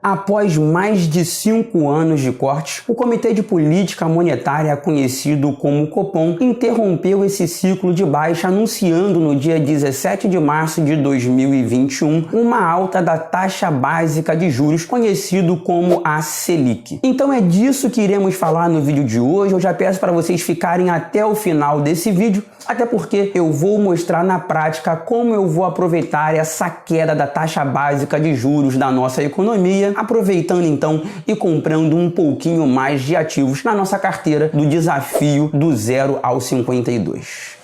Após mais de 5 anos de cortes, o Comitê de Política Monetária, conhecido como Copom, interrompeu esse ciclo de baixa, anunciando no dia 17 de março de 2021 uma alta da taxa básica de juros, conhecido como a Selic. Então é disso que iremos falar no vídeo de hoje. Eu já peço para vocês ficarem até o final desse vídeo, até porque eu vou mostrar na prática como eu vou aproveitar essa queda da taxa básica de juros da nossa economia, aproveitando então e comprando um pouquinho mais de ativos na nossa carteira do desafio do 0 ao 52.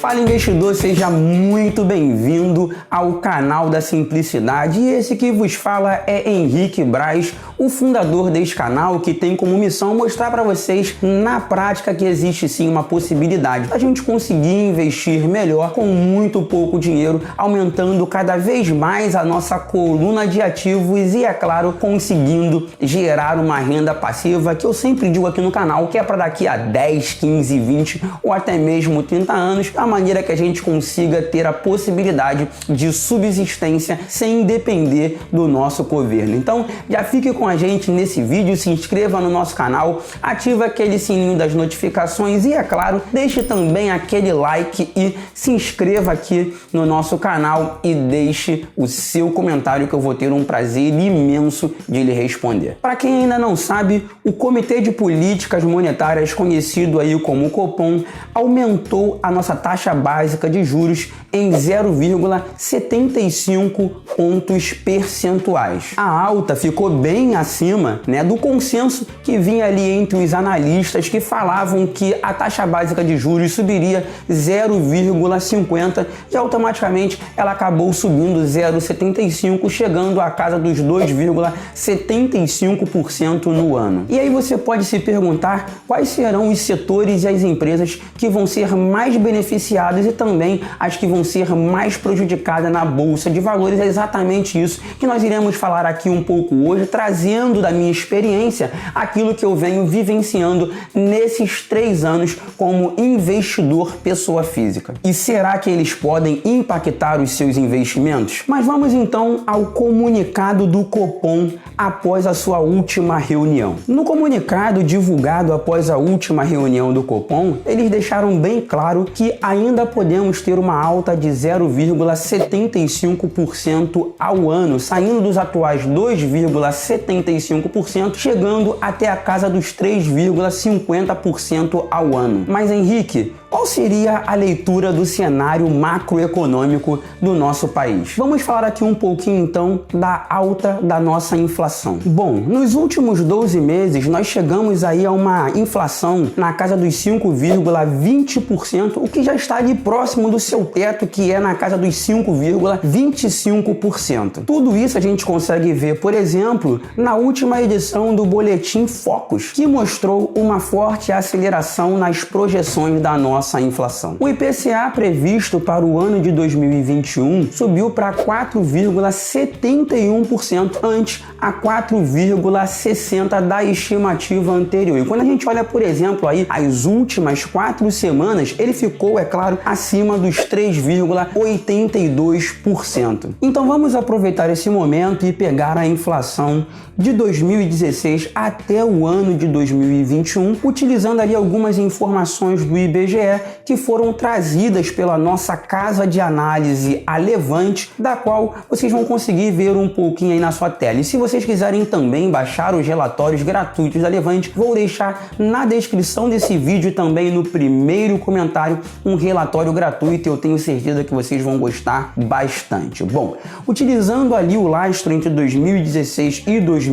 Fala investidor, seja muito bem-vindo ao canal da Simplicidade, e esse que vos fala é Henrique Braz, o fundador deste canal, que tem como missão mostrar para vocês na prática que existe sim uma possibilidade da gente conseguir investir melhor com muito pouco dinheiro, aumentando cada vez mais a nossa coluna de ativos e, é claro, conseguindo gerar uma renda passiva, que eu sempre digo aqui no canal que é para daqui a 10, 15, 20 ou até mesmo 30 anos, a maneira que a gente consiga ter a possibilidade de subsistência sem depender do nosso governo. Então já fique com a gente nesse vídeo, se inscreva no nosso canal, ativa aquele sininho das notificações e, é claro, deixe também aquele like e se inscreva aqui no nosso canal e deixe o seu comentário, que eu vou ter um prazer imenso de lhe responder. Para quem ainda não sabe, o Comitê de Políticas Monetárias, conhecido aí como Copom, aumentou a nossa taxa básica de juros em 0,75 pontos percentuais. A alta ficou bem acima, do consenso que vinha ali entre os analistas, que falavam que a taxa básica de juros subiria 0,50 e automaticamente ela acabou subindo 0,75, chegando à casa dos 2,75% no ano. E aí você pode se perguntar quais serão os setores e as empresas que vão ser mais beneficiados e também as que vão ser mais prejudicadas na Bolsa de Valores. É exatamente isso que nós iremos falar aqui um pouco hoje, trazendo da minha experiência aquilo que eu venho vivenciando nesses 3 anos como investidor pessoa física. E será que eles podem impactar os seus investimentos? Mas vamos então ao comunicado do Copom após a sua última reunião. No comunicado divulgado após a última reunião do Copom, eles deixaram bem claro que ainda podemos ter uma alta de 0,75% ao ano, saindo dos atuais 2,75%, chegando até a casa dos 3,50% ao ano. Mas Henrique, qual seria a leitura do cenário macroeconômico do nosso país? Vamos falar aqui um pouquinho então da alta da nossa inflação. Bom, nos últimos 12 meses nós chegamos aí a uma inflação na casa dos 5,20%, o que já está ali próximo do seu teto, que é na casa dos 5,25%. Tudo isso a gente consegue ver, por exemplo, na última edição do Boletim Focus, que mostrou uma forte aceleração nas projeções da nossa inflação. O IPCA previsto para o ano de 2021 subiu para 4,71%, antes a 4,60% da estimativa anterior. E quando a gente olha, por exemplo, aí as últimas 4 semanas, ele ficou, é claro, acima dos 3,82%. Então vamos aproveitar esse momento e pegar a inflação de 2016 até o ano de 2021, utilizando ali algumas informações do IBGE que foram trazidas pela nossa casa de análise, a Levante, da qual vocês vão conseguir ver um pouquinho aí na sua tela. E se vocês quiserem também baixar os relatórios gratuitos da Levante, vou deixar na descrição desse vídeo e também no primeiro comentário um relatório gratuito, e eu tenho certeza que vocês vão gostar bastante. Bom, utilizando ali o lastro entre 2016 e 2021,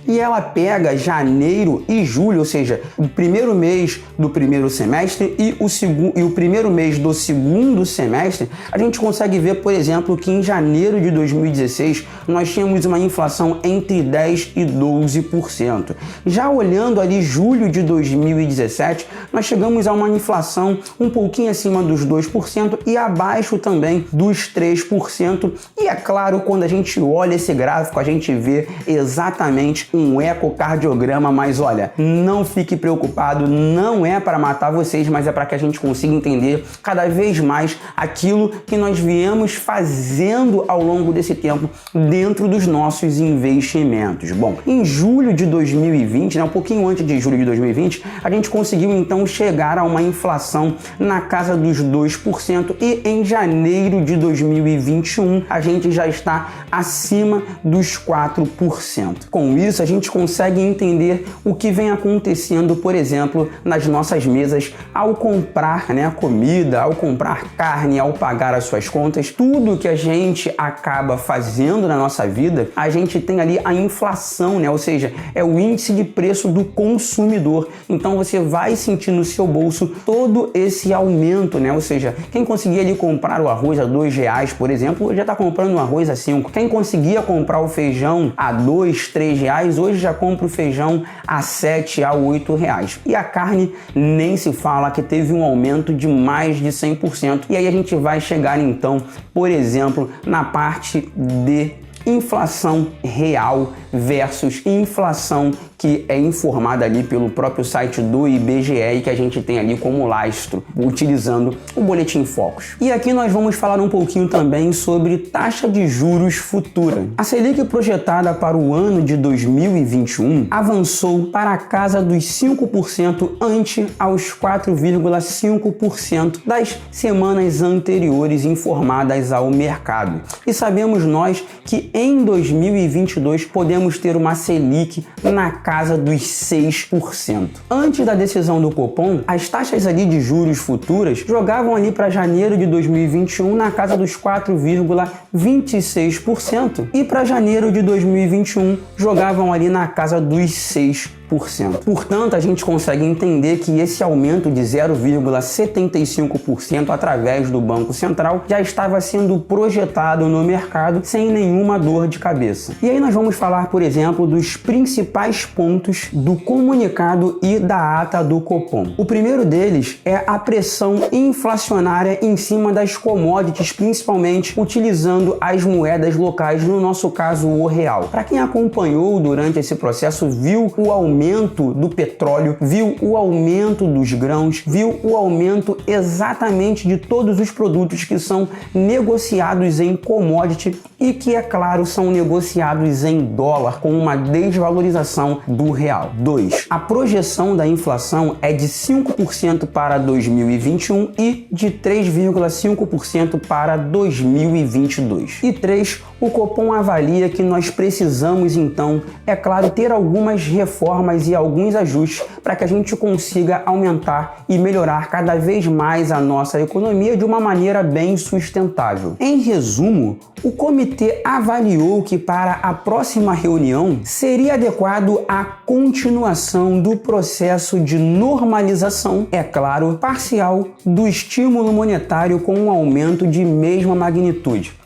e ela pega janeiro e julho, ou seja, o primeiro mês do primeiro semestre e o primeiro mês do segundo semestre, a gente consegue ver, por exemplo, que em janeiro de 2016 nós tínhamos uma inflação entre 10% e 12%. Já olhando ali julho de 2017, nós chegamos a uma inflação um pouquinho acima dos 2% e abaixo também dos 3%. E é claro, quando a gente olha esse gráfico, a gente vê exatamente um ecocardiograma, mas olha, não fique preocupado, não é para matar você, vocês, mas é para que a gente consiga entender cada vez mais aquilo que nós viemos fazendo ao longo desse tempo dentro dos nossos investimentos. Bom, em julho de 2020, um pouquinho antes de julho de 2020, a gente conseguiu então chegar a uma inflação na casa dos 2% e em janeiro de 2021 a gente já está acima dos 4%. Com isso, a gente consegue entender o que vem acontecendo, por exemplo, nas nossas mesas ao comprar comida, ao comprar carne, ao pagar as suas contas. Tudo que a gente acaba fazendo na nossa vida, a gente tem ali a inflação, ou seja, é o índice de preço do consumidor. Então você vai sentir no seu bolso todo esse aumento, ou seja, quem conseguia ali comprar o arroz a R$2, por exemplo, já está comprando o arroz a 5. Quem conseguia comprar o feijão a R$2, R$3, hoje já compra o feijão a R$7, a R$8. E a carne nem se fala, que teve um aumento de mais de 100%. E aí a gente vai chegar então, por exemplo, na parte de inflação real versus inflação que é informada ali pelo próprio site do IBGE e que a gente tem ali como lastro, utilizando o Boletim Focus. E aqui nós vamos falar um pouquinho também sobre taxa de juros futura. A Selic projetada para o ano de 2021 avançou para a casa dos 5% ante aos 4,5% das semanas anteriores informadas ao mercado. E sabemos nós que em 2022 podemos ter uma Selic na casa dos 6%. Antes da decisão do Copom, as taxas ali de juros futuras jogavam ali para janeiro de 2021 na casa dos 4,26% e para janeiro de 2021 jogavam ali na casa dos 6%. Portanto, a gente consegue entender que esse aumento de 0,75% através do Banco Central já estava sendo projetado no mercado sem nenhuma dor de cabeça. E aí nós vamos falar, por exemplo, dos principais pontos do comunicado e da ata do Copom. O primeiro deles é a pressão inflacionária em cima das commodities, principalmente utilizando as moedas locais, no nosso caso o real. Para quem acompanhou durante esse processo, viu o aumento do petróleo, viu o aumento dos grãos, viu o aumento exatamente de todos os produtos que são negociados em commodity e que, é claro, são negociados em dólar com uma desvalorização do real. 2. A projeção da inflação é de 5% para 2021 e de 3,5% para 2022. E 3. O Copom avalia que nós precisamos, então, é claro, ter algumas reformas e alguns ajustes para que a gente consiga aumentar e melhorar cada vez mais a nossa economia de uma maneira bem sustentável. Em resumo, o comitê avaliou que para a próxima reunião seria adequado a continuação do processo de normalização, é claro, parcial, do estímulo monetário com um aumento de mesma magnitude.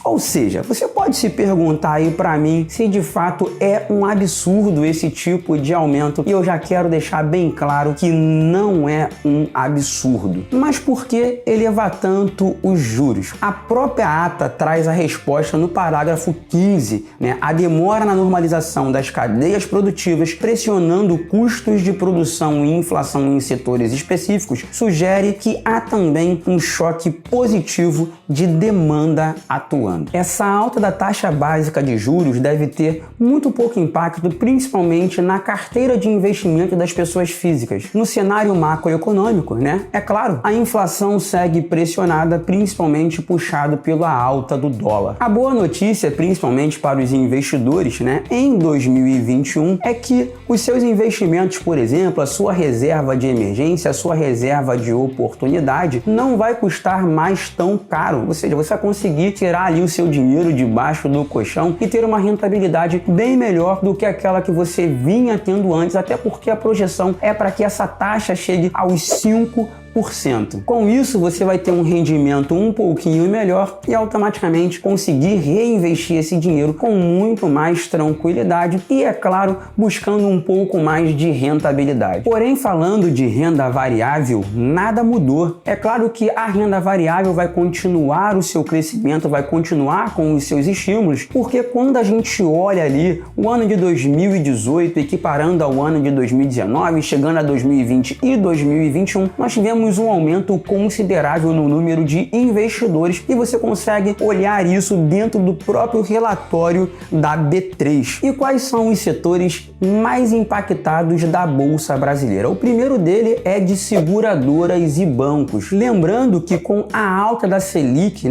Ou seja, você pode se perguntar aí para mim se de fato é um absurdo esse tipo de aumento, e eu já quero deixar bem claro que não é um absurdo. Mas por que elevar tanto os juros? A própria ata traz a resposta no parágrafo 15, a demora na normalização das cadeias produtivas, pressionando custos de produção e inflação em setores específicos, sugere que há também um choque positivo de demanda atuante. Essa alta da taxa básica de juros deve ter muito pouco impacto, principalmente na carteira de investimento das pessoas físicas. No cenário macroeconômico, é claro, a inflação segue pressionada, principalmente puxado pela alta do dólar. A boa notícia, principalmente para os investidores, em 2021, é que os seus investimentos, por exemplo, a sua reserva de emergência, a sua reserva de oportunidade, não vai custar mais tão caro. Ou seja, você vai conseguir tirar ali o seu dinheiro debaixo do colchão e ter uma rentabilidade bem melhor do que aquela que você vinha tendo antes, até porque a projeção é para que essa taxa chegue aos 5%. 5%. Com isso, você vai ter um rendimento um pouquinho melhor e automaticamente conseguir reinvestir esse dinheiro com muito mais tranquilidade e, é claro, buscando um pouco mais de rentabilidade. Porém, falando de renda variável, nada mudou. É claro que a renda variável vai continuar o seu crescimento, vai continuar com os seus estímulos, porque quando a gente olha ali o ano de 2018 equiparando ao ano de 2019, chegando a 2020 e 2021, nós tivemos um aumento considerável no número de investidores e você consegue olhar isso dentro do próprio relatório da B3. E quais são os setores mais impactados da Bolsa Brasileira? O primeiro dele é de seguradoras e bancos. Lembrando que com a alta da Selic,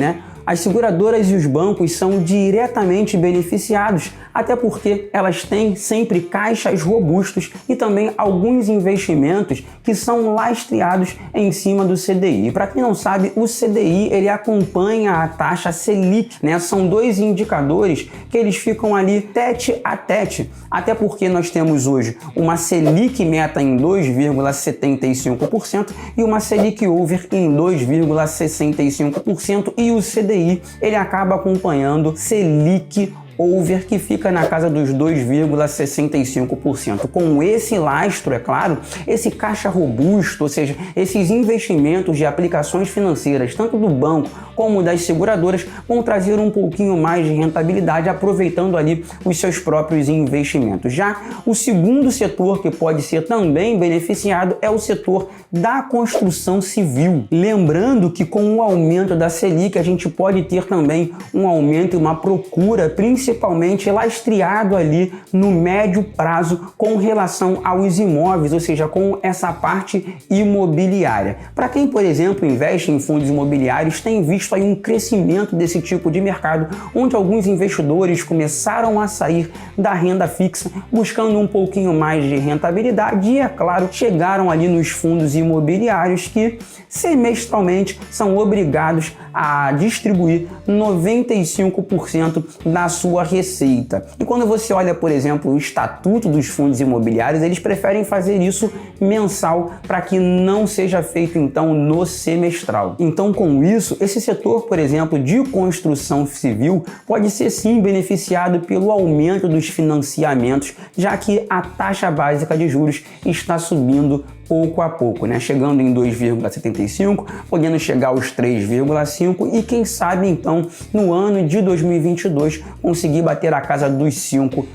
as seguradoras e os bancos são diretamente beneficiados, até porque elas têm sempre caixas robustos e também alguns investimentos que são lastreados em cima do CDI. Para quem não sabe, o CDI ele acompanha a taxa Selic, São dois indicadores que eles ficam ali tete a tete, até porque nós temos hoje uma Selic meta em 2,75% e uma Selic over em 2,65% e o CDI ele acaba acompanhando Selic over, que fica na casa dos 2,65%. Com esse lastro, é claro, esse caixa robusto, ou seja, esses investimentos de aplicações financeiras, tanto do banco como das seguradoras, vão trazer um pouquinho mais de rentabilidade, aproveitando ali os seus próprios investimentos. Já o segundo setor que pode ser também beneficiado é o setor da construção civil. Lembrando que com o aumento da Selic, a gente pode ter também um aumento e uma procura, principalmente lastreado ali no médio prazo com relação aos imóveis, ou seja, com essa parte imobiliária. Para quem, por exemplo, investe em fundos imobiliários, tem visto aí um crescimento desse tipo de mercado, onde alguns investidores começaram a sair da renda fixa, buscando um pouquinho mais de rentabilidade e, é claro, chegaram ali nos fundos imobiliários que semestralmente são obrigados a distribuir 95% da sua receita. E quando você olha, por exemplo, o estatuto dos fundos imobiliários, eles preferem fazer isso mensal para que não seja feito então no semestral. Então, com isso, esse setor, por exemplo, de construção civil pode ser sim beneficiado pelo aumento dos financiamentos, já que a taxa básica de juros está subindo pouco a pouco, chegando em 2,75, podendo chegar aos 3,5 e quem sabe então no ano de 2022 conseguir bater a casa dos 5%.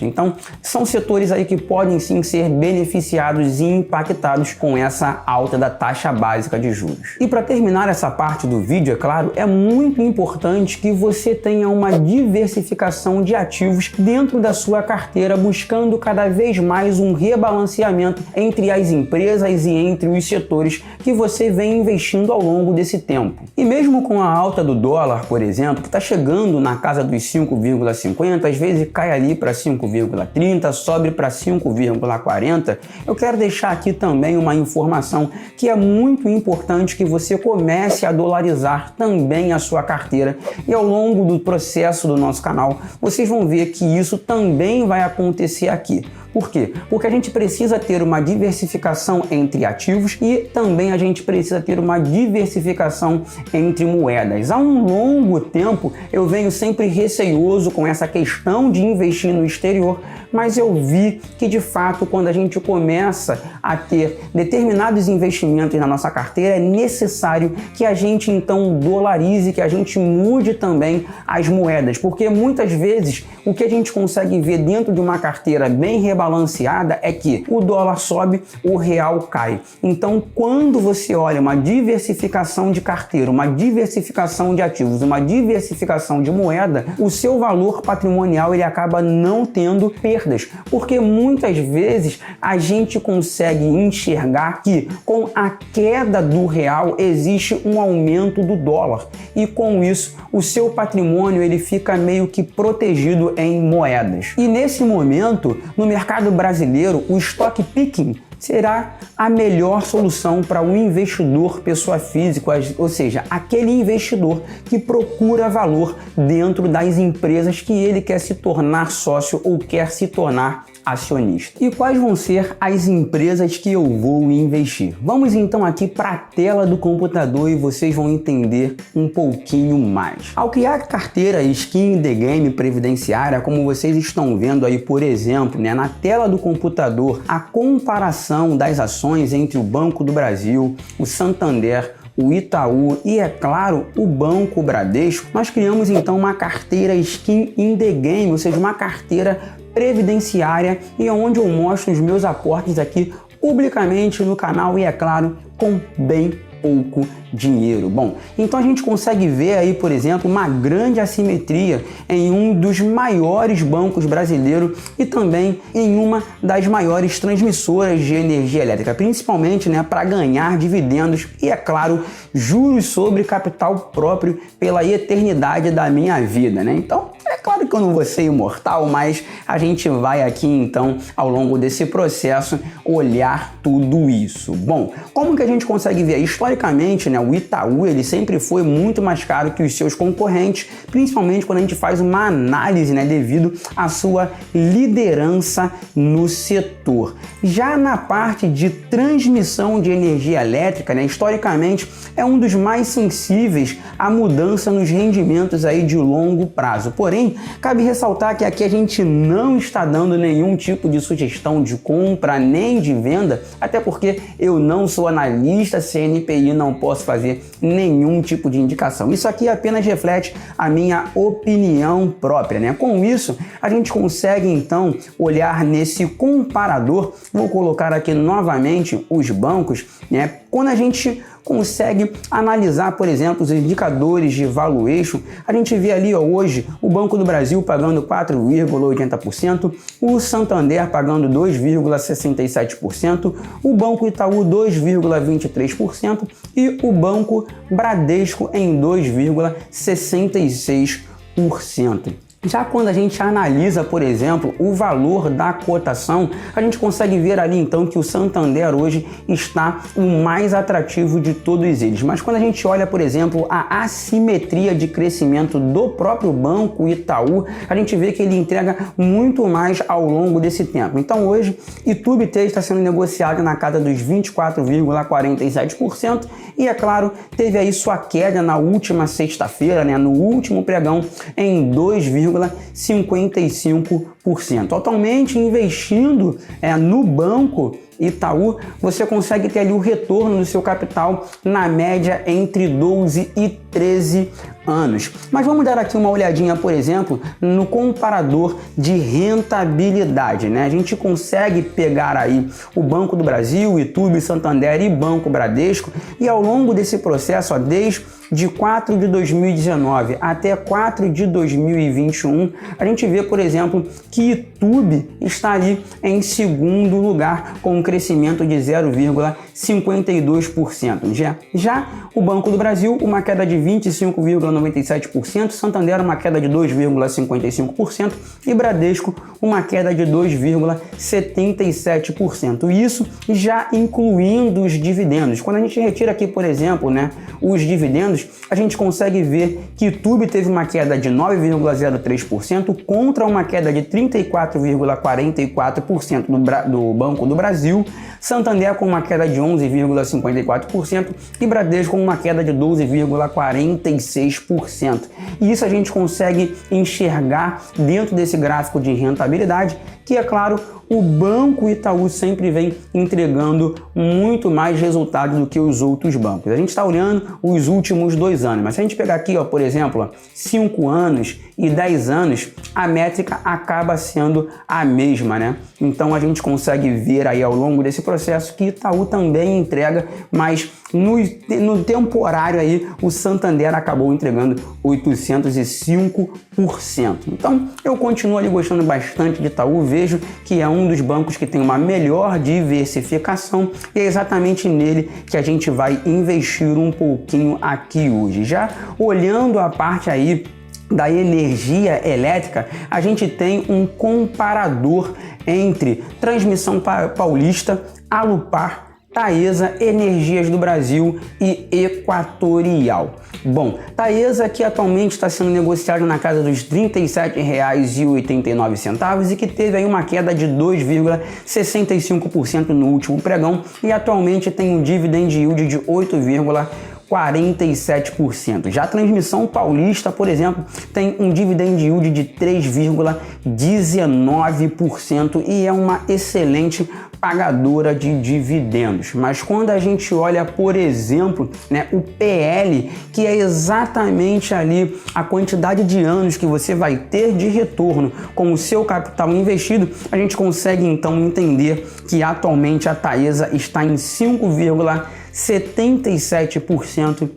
Então são setores aí que podem sim ser beneficiados e impactados com essa alta da taxa básica de juros. E para terminar essa parte do vídeo, é claro, é muito importante que você tenha uma diversificação de ativos dentro da sua carteira, buscando cada vez mais um rebalanceamento entre as empresas e entre os setores que você vem investindo ao longo desse tempo. E mesmo com a alta do dólar, por exemplo, que está chegando na casa dos 5,50, às vezes cai ali para 5,30, sobe para 5,40, eu quero deixar aqui também uma informação que é muito importante, que você comece a dolarizar também a sua carteira, e ao longo do processo do nosso canal vocês vão ver que isso também vai acontecer aqui. Por quê? Porque a gente precisa ter uma diversificação entre ativos e também a gente precisa ter uma diversificação entre moedas. Há um longo tempo eu venho sempre receoso com essa questão de investir no exterior, mas eu vi que de fato quando a gente começa a ter determinados investimentos na nossa carteira, é necessário que a gente então dolarize, que a gente mude também as moedas, porque muitas vezes o que a gente consegue ver dentro de uma carteira bem rebalanceada é que o dólar sobe, o real cai. Então, quando você olha uma diversificação de carteira, uma diversificação de ativos, uma diversificação de moeda, o seu valor patrimonial ele acaba não tendo perdas, porque muitas vezes a gente consegue enxergar que com a queda do real existe um aumento do dólar e com isso o seu patrimônio ele fica meio que protegido em moedas. E nesse momento, no mercado brasileiro, o stock picking será a melhor solução para o investidor pessoa física, ou seja, aquele investidor que procura valor dentro das empresas que ele quer se tornar sócio ou quer se tornar acionista. E quais vão ser as empresas que eu vou investir? Vamos então aqui para a tela do computador e vocês vão entender um pouquinho mais. Ao criar a carteira Skin in the Game previdenciária, como vocês estão vendo aí, por exemplo, né, na tela do computador, a comparação das ações entre o Banco do Brasil, o Santander, o Itaú e, é claro, o Banco Bradesco, nós criamos então uma carteira Skin in the Game, ou seja, uma carteira previdenciária, e onde eu mostro os meus aportes aqui publicamente no canal e, é claro, com bem pouco dinheiro. Bom, então a gente consegue ver aí, por exemplo, uma grande assimetria em um dos maiores bancos brasileiros e também em uma das maiores transmissoras de energia elétrica, principalmente, né, para ganhar dividendos e, é claro, juros sobre capital próprio pela eternidade da minha vida, né? Então, é claro que eu não vou ser imortal, mas a gente vai aqui então, ao longo desse processo, olhar tudo isso. Bom, como que a gente consegue ver? Historicamente, né, o Itaú ele sempre foi muito mais caro que os seus concorrentes, principalmente quando a gente faz uma análise, né, devido à sua liderança no setor. Já na parte de transmissão de energia elétrica, né, historicamente é um dos mais sensíveis à mudança nos rendimentos aí de longo prazo. Porém, cabe ressaltar que aqui a gente não está dando nenhum tipo de sugestão de compra nem de venda, até porque eu não sou analista CNPI, não posso fazer nenhum tipo de indicação. Isso aqui apenas reflete a minha opinião própria, né? Com isso, a gente consegue então olhar nesse comparador. Vou colocar aqui novamente os bancos, né? Quando a gente consegue analisar, por exemplo, os indicadores de valuation, a gente vê ali, ó, hoje o Banco do Brasil pagando 4,80%, o Santander pagando 2,67%, o Banco Itaú 2,23% e o Banco Bradesco em 2,66%. Já quando a gente analisa, por exemplo, o valor da cotação, a gente consegue ver ali então que o Santander hoje está o mais atrativo de todos eles. Mas quando a gente olha, por exemplo, a assimetria de crescimento do próprio Banco Itaú, a gente vê que ele entrega muito mais ao longo desse tempo. Então hoje, ITUBT está sendo negociado na casa dos 24,47% e, é claro, teve aí sua queda na última sexta-feira, né, no último pregão, em 2,55%. Atualmente, investindo no Banco Itaú, você consegue ter ali o retorno do seu capital na média entre 12 e 13 anos. Mas vamos dar aqui uma olhadinha, por exemplo, no comparador de rentabilidade, né? A gente consegue pegar aí o Banco do Brasil, Itaú, Santander e Banco Bradesco, e ao longo desse processo, ó, desde 4 de 2019 até 4 de 2021, a gente vê, por exemplo, que Itaú está ali em segundo lugar com um crescimento de 0,52%. Já o Banco do Brasil, uma queda de 25,97%, Santander uma queda de 2,55% e Bradesco uma queda de 2,77%. Isso já incluindo os dividendos. Quando a gente retira aqui, por exemplo, né, os dividendos, a gente consegue ver que Itaú teve uma queda de 9,03% contra uma queda de 34,44% do Banco do Brasil, Santander com uma queda de 11,54% e Bradesco com uma queda de 12,46%. E isso a gente consegue enxergar dentro desse gráfico de rentabilidade, que, é claro, o Banco Itaú sempre vem entregando muito mais resultados do que os outros bancos. A gente está olhando os últimos 2 anos, mas se a gente pegar aqui, ó, por exemplo, 5 anos e 10 anos, a métrica acaba sendo a mesma, né? Então a gente consegue ver aí ao longo desse processo que Itaú também entrega, mas no temporário aí o Santander acabou entregando 805%. Então eu continuo ali gostando bastante de Itaú, vejo que é um dos bancos que tem uma melhor diversificação e é exatamente nele que a gente vai investir um pouquinho aqui hoje. Já olhando a parte aí da energia elétrica, a gente tem um comparador entre Transmissão Paulista, Alupar Taesa, Energias do Brasil e Equatorial. Bom, Taesa que atualmente está sendo negociado na casa dos R$ 37,89 e que teve aí uma queda de 2,65% no último pregão e atualmente tem um dividend yield de 8,47%. Já a Transmissão Paulista, por exemplo, tem um dividend yield de 3,19% e é uma excelente pagadora de dividendos. Mas quando a gente olha, por exemplo, o PL, que é exatamente ali a quantidade de anos que você vai ter de retorno com o seu capital investido, a gente consegue então entender que atualmente a Taesa está em 5,77%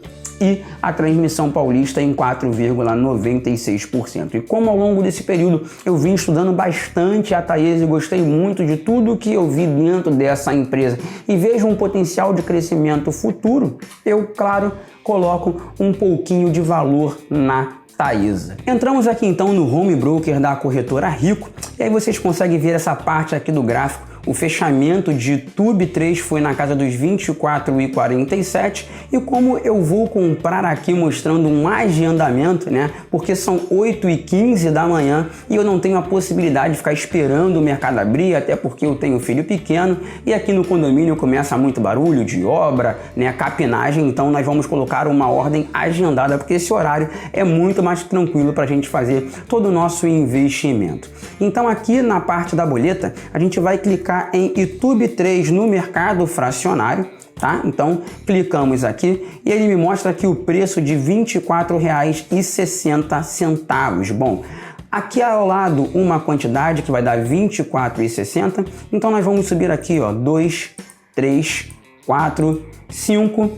e a Transmissão Paulista em 4,96%. E como ao longo desse período eu vim estudando bastante a Taesa e gostei muito de tudo que eu vi dentro dessa empresa e vejo um potencial de crescimento futuro, eu, claro, coloco um pouquinho de valor na Taesa. Entramos aqui então no home broker da corretora Rico e aí vocês conseguem ver essa parte aqui do gráfico. O fechamento de TUB3 foi na casa dos 24,47 e como eu vou comprar aqui mostrando um agendamento, porque são 8h15 da manhã e eu não tenho a possibilidade de ficar esperando o mercado abrir, até porque eu tenho filho pequeno e aqui no condomínio começa muito barulho de obra, capinagem, então nós vamos colocar uma ordem agendada porque esse horário é muito mais tranquilo para a gente fazer todo o nosso investimento. Então aqui na parte da boleta a gente vai clicar em TUB3 no mercado fracionário, tá? Então clicamos aqui e ele me mostra aqui o preço de R$ 24,60. Bom, aqui ao lado uma quantidade que vai dar R$ 24,60, então nós vamos subir aqui, 2, 3, 4, 5,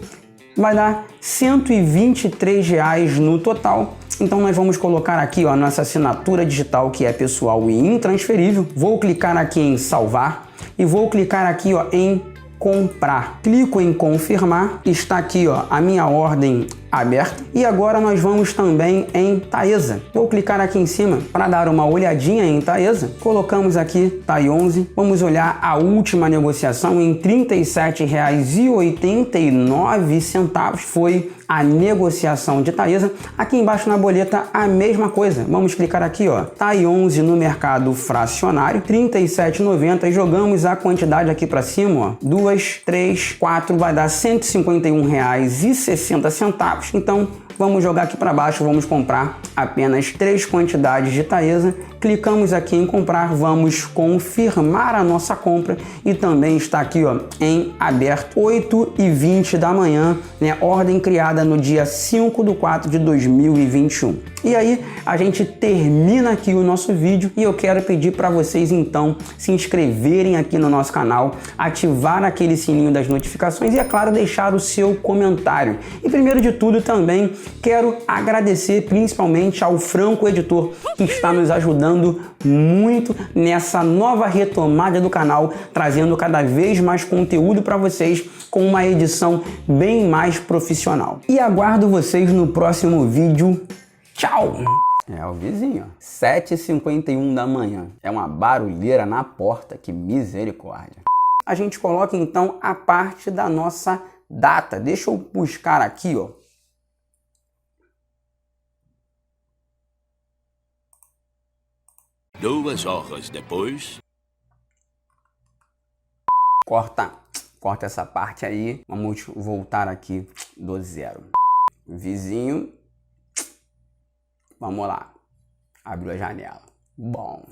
vai dar R$ 123 no total. Então nós vamos colocar aqui a nossa assinatura digital que é pessoal e intransferível. Vou clicar aqui em salvar e vou clicar aqui em comprar. Clico em confirmar, está aqui a minha ordem aberta e agora nós vamos também em Taesa. Vou clicar aqui em cima para dar uma olhadinha em Taesa. Colocamos aqui TAI11, vamos olhar a última negociação em R$ 37,89 foi a negociação de Taesa. Aqui embaixo na boleta a mesma coisa. Vamos clicar aqui, TAI11 no mercado fracionário, R$ 37,90 e jogamos a quantidade aqui para cima, 2, 3, 4, vai dar R$ 151,60. Então vamos jogar aqui para baixo, vamos comprar apenas 3 quantidades de Taesa. Clicamos aqui em comprar, vamos confirmar a nossa compra e também está aqui em aberto, 8h20 da manhã, ordem criada no dia 5/4/2021. E aí a gente termina aqui o nosso vídeo e eu quero pedir para vocês então se inscreverem aqui no nosso canal, ativar aquele sininho das notificações e é claro deixar o seu comentário. E primeiro de tudo também quero agradecer principalmente ao Franco Editor que está nos ajudando muito nessa nova retomada do canal, trazendo cada vez mais conteúdo para vocês com uma edição bem mais profissional. E aguardo vocês no próximo vídeo. Tchau! É o vizinho, 7h51 da manhã. É uma barulheira na porta, que misericórdia. A gente coloca então a parte da nossa data. Deixa eu buscar aqui, 2 horas depois. Corta essa parte aí. Vamos voltar aqui do zero. Vizinho. Vamos lá. Abriu a janela. Bom.